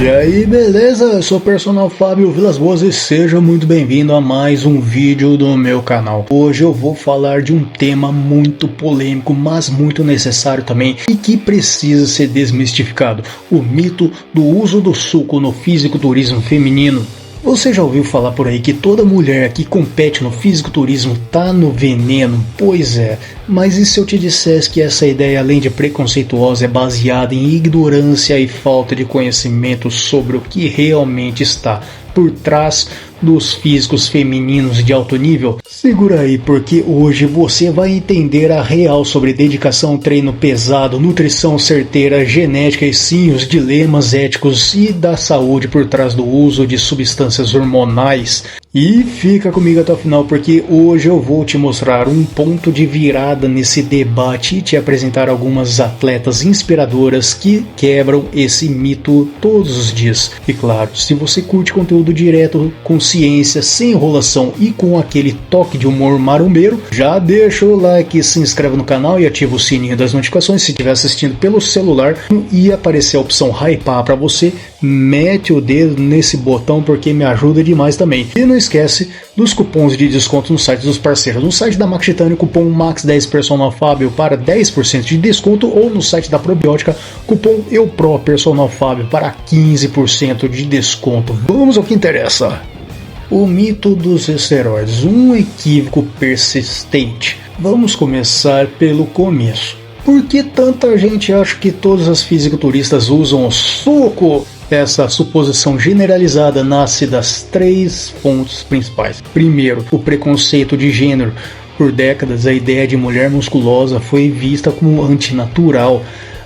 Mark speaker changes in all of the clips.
Speaker 1: E aí, beleza? Eu sou o personal Fábio Vilas Boas e seja muito bem-vindo a mais um vídeo do meu canal. Hoje eu vou falar de um tema muito polêmico, mas muito necessário também e que precisa ser desmistificado: o mito do uso do suco no fisiculturismo feminino. Você já ouviu falar por aí que toda mulher que compete no fisiculturismo tá no veneno? Pois é, mas e se eu te dissesse que essa ideia, além de preconceituosa, é baseada em ignorância e falta de conhecimento sobre o que realmente está por trás dos físicos femininos de alto nível? Segura aí, porque hoje você vai entender a real sobre dedicação, treino pesado, nutrição certeira, genética e sim os dilemas éticos e da saúde por trás do uso de substâncias hormonais. E fica comigo até o final, porque hoje eu vou te mostrar um ponto de virada nesse debate e te apresentar algumas atletas inspiradoras que quebram esse mito todos os dias. E claro, se você curte conteúdo direto, com ciência, sem enrolação e com aquele toque de humor marombeiro, já deixa o like, se inscreve no canal e ativa o sininho das notificações. Se estiver assistindo pelo celular e aparecer a opção hypar para você, mete o dedo nesse botão porque me ajuda demais também. E não esquece dos cupons de desconto no site dos parceiros. No site da Max Titânio, cupom MAX10 Personal Fábio para 10% de desconto, ou no site da Probiótica, cupom EUPRO Personal Fábio para 15% de desconto. Vamos ao que interessa. O mito dos esteroides, um equívoco persistente. Vamos começar pelo começo. Por que tanta gente acha que todas as fisiculturistas usam o suco? Essa suposição generalizada nasce das três fontes principais. Primeiro, o preconceito de gênero. Por décadas, a ideia de mulher musculosa foi vista como antinatural.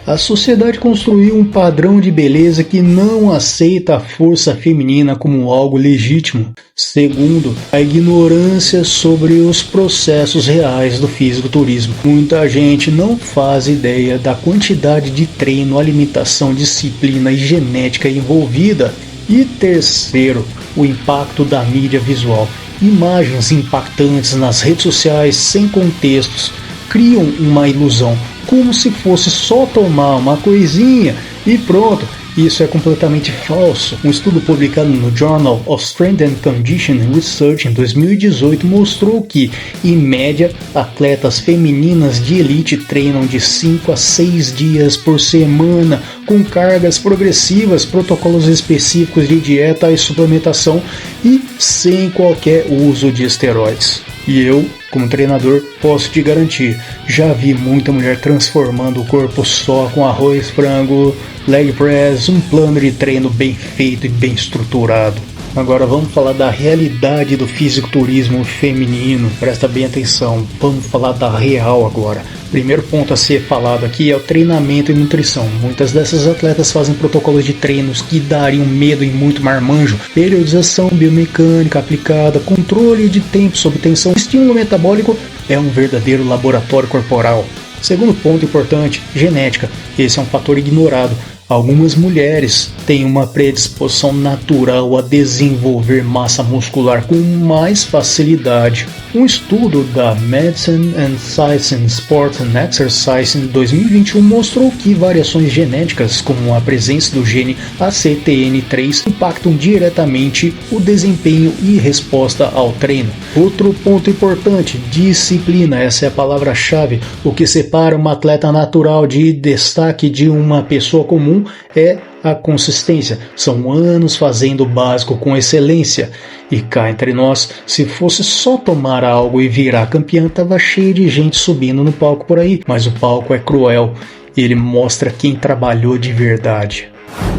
Speaker 1: A sociedade construiu um padrão de beleza que não aceita a força feminina como algo legítimo. Segundo, a ignorância sobre os processos reais do fisiculturismo. Muita gente não faz ideia da quantidade de treino, alimentação, disciplina e genética envolvida. E terceiro, o impacto da mídia visual. Imagens impactantes nas redes sociais sem contextos criam uma ilusão, como se fosse só tomar uma coisinha e pronto. Isso é completamente falso. Um estudo publicado no Journal of Strength and Conditioning Research em 2018 mostrou que, em média, atletas femininas de elite treinam de 5 a 6 dias por semana, com cargas progressivas, protocolos específicos de dieta e suplementação e sem qualquer uso de esteroides. E eu, como treinador, posso te garantir, já vi muita mulher transformando o corpo só com arroz, frango, leg press, um plano de treino bem feito e bem estruturado. Agora vamos falar da realidade do fisiculturismo feminino. Presta bem atenção, vamos falar da real agora. Primeiro ponto a ser falado aqui é o treinamento e nutrição. Muitas dessas atletas fazem protocolos de treinos que dariam medo em muito marmanjo. Periodização biomecânica aplicada, controle de tempo sob tensão, estímulo metabólico, é um verdadeiro laboratório corporal. Segundo ponto importante, genética. Esse é um fator ignorado. Algumas mulheres têm uma predisposição natural a desenvolver massa muscular com mais facilidade. Um estudo da Medicine and Science in Sport and Exercise em 2021 mostrou que variações genéticas, como a presença do gene ACTN3, impactam diretamente o desempenho e resposta ao treino. Outro ponto importante, disciplina. Essa é a palavra-chave. O que separa uma atleta natural de destaque de uma pessoa comum é a consistência. São anos fazendo o básico com excelência. E cá entre nós, se fosse só tomar algo e virar campeã, tava cheio de gente subindo no palco por aí. Mas o palco é cruel. Ele mostra quem trabalhou de verdade.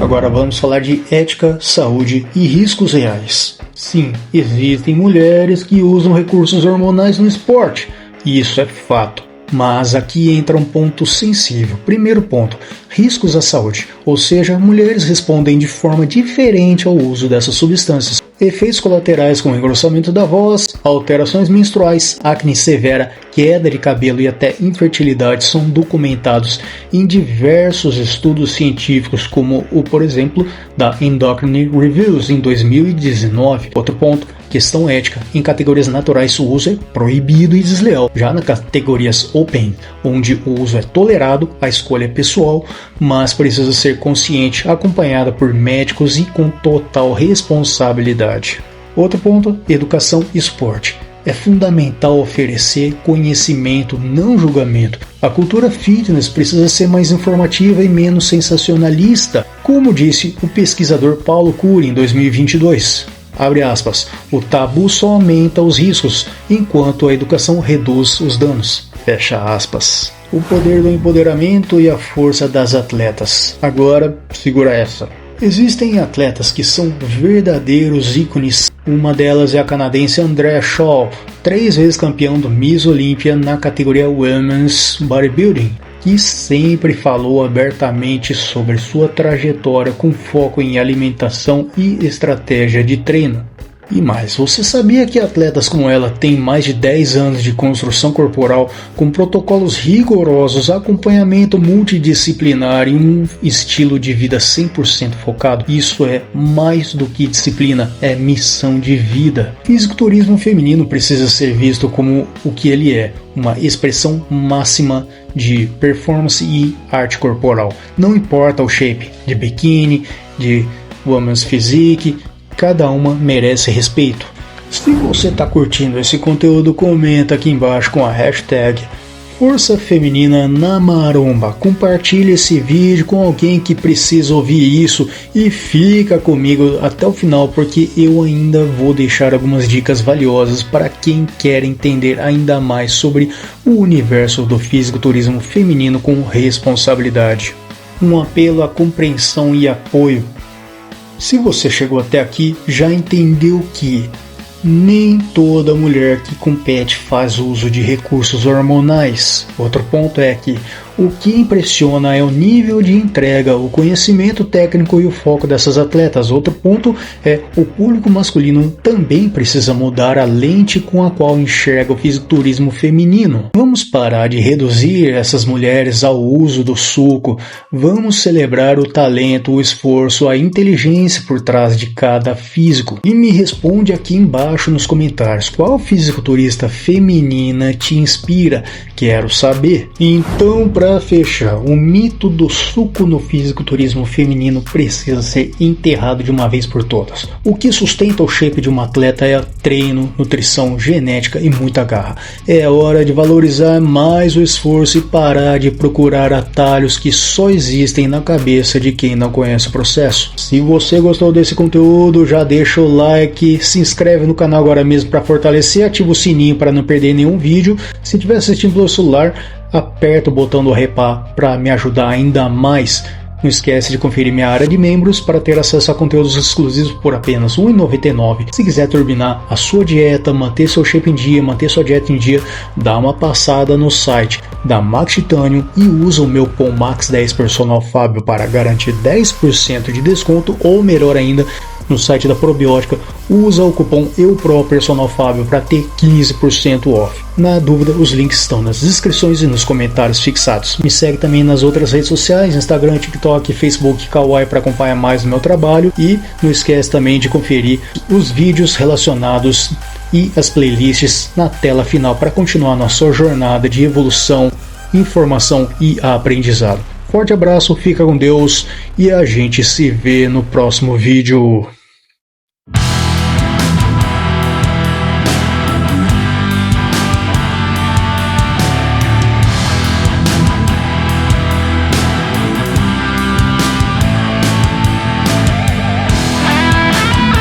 Speaker 1: Agora vamos falar de ética, saúde e riscos reais. Sim, existem mulheres que usam recursos hormonais no esporte. E isso é fato. Mas aqui entra um ponto sensível. Primeiro ponto, riscos à saúde, ou seja, mulheres respondem de forma diferente ao uso dessas substâncias. Efeitos colaterais como engrossamento da voz, alterações menstruais, acne severa, queda de cabelo e até infertilidade são documentados em diversos estudos científicos, como o, por exemplo, da Endocrine Reviews em 2019. Outro ponto, questão ética, em categorias naturais o uso é proibido e desleal. Já nas categorias Open, onde o uso é tolerado, a escolha é pessoal, mas precisa ser consciente, acompanhada por médicos e com total responsabilidade. Outro ponto, educação e esporte. É fundamental oferecer conhecimento, não julgamento. A cultura fitness precisa ser mais informativa e menos sensacionalista, como disse o pesquisador Paulo Cury em 2022. Abre aspas, o tabu só aumenta os riscos, enquanto a educação reduz os danos. Fecha aspas. O poder do empoderamento e a força das atletas. Agora, segura essa. Existem atletas que são verdadeiros ícones. Uma delas é a canadense Andrea Shaw, 3 vezes campeã do Miss Olímpia na categoria Women's Bodybuilding, que sempre falou abertamente sobre sua trajetória com foco em alimentação e estratégia de treino. E mais, você sabia que atletas como ela têm mais de 10 anos de construção corporal com protocolos rigorosos, acompanhamento multidisciplinar e um estilo de vida 100% focado? Isso é mais do que disciplina, é missão de vida. Fisiculturismo feminino precisa ser visto como o que ele é, uma expressão máxima de performance e arte corporal. Não importa o shape, de biquíni, de women's physique, cada uma merece respeito. Se você está curtindo esse conteúdo, comenta aqui embaixo com a hashtag Força Feminina na Maromba. Compartilhe esse vídeo com alguém que precisa ouvir isso e fica comigo até o final, porque eu ainda vou deixar algumas dicas valiosas para quem quer entender ainda mais sobre o universo do fisiculturismo feminino com responsabilidade. Um apelo à compreensão e apoio. Se você chegou até aqui, já entendeu que nem toda mulher que compete faz uso de recursos hormonais. Outro ponto é que o que impressiona é o nível de entrega, o conhecimento técnico e o foco dessas atletas. Outro ponto é o público masculino também precisa mudar a lente com a qual enxerga o fisiculturismo feminino. Vamos parar de reduzir essas mulheres ao uso do suco. Vamos celebrar o talento, o esforço, a inteligência por trás de cada físico. E me responde aqui embaixo nos comentários, qual fisiculturista feminina te inspira? Quero saber. Então, para fechar, o mito do suco no fisiculturismo feminino precisa ser enterrado de uma vez por todas. O que sustenta o shape de uma atleta é treino, nutrição, genética e muita garra. É hora de valorizar mais o esforço e parar de procurar atalhos que só existem na cabeça de quem não conhece o processo. Se você gostou desse conteúdo, já deixa o like, se inscreve no canal agora mesmo para fortalecer, ativa o sininho para não perder nenhum vídeo. Se estiver assistindo pelo celular, aperta o botão do arrepar para me ajudar ainda mais. Não esquece de conferir minha área de membros para ter acesso a conteúdos exclusivos por apenas R$ 1,99. Se quiser turbinar a sua dieta, manter seu shape em dia, manter sua dieta em dia, dá uma passada no site da Max Titanium e usa o meu cupom MAX10 Personal Fábio para garantir 10% de desconto, ou melhor ainda, no site da Probiótica, usa o cupom EUPROPErsonalFábio para ter 15% off. Na dúvida, os links estão nas descrições e nos comentários fixados. Me segue também nas outras redes sociais, Instagram, TikTok, Facebook, Kawaii para acompanhar mais o meu trabalho, e não esquece também de conferir os vídeos relacionados e as playlists na tela final para continuar nossa jornada de evolução, informação e aprendizado. Forte abraço, fica com Deus e a gente se vê no próximo vídeo.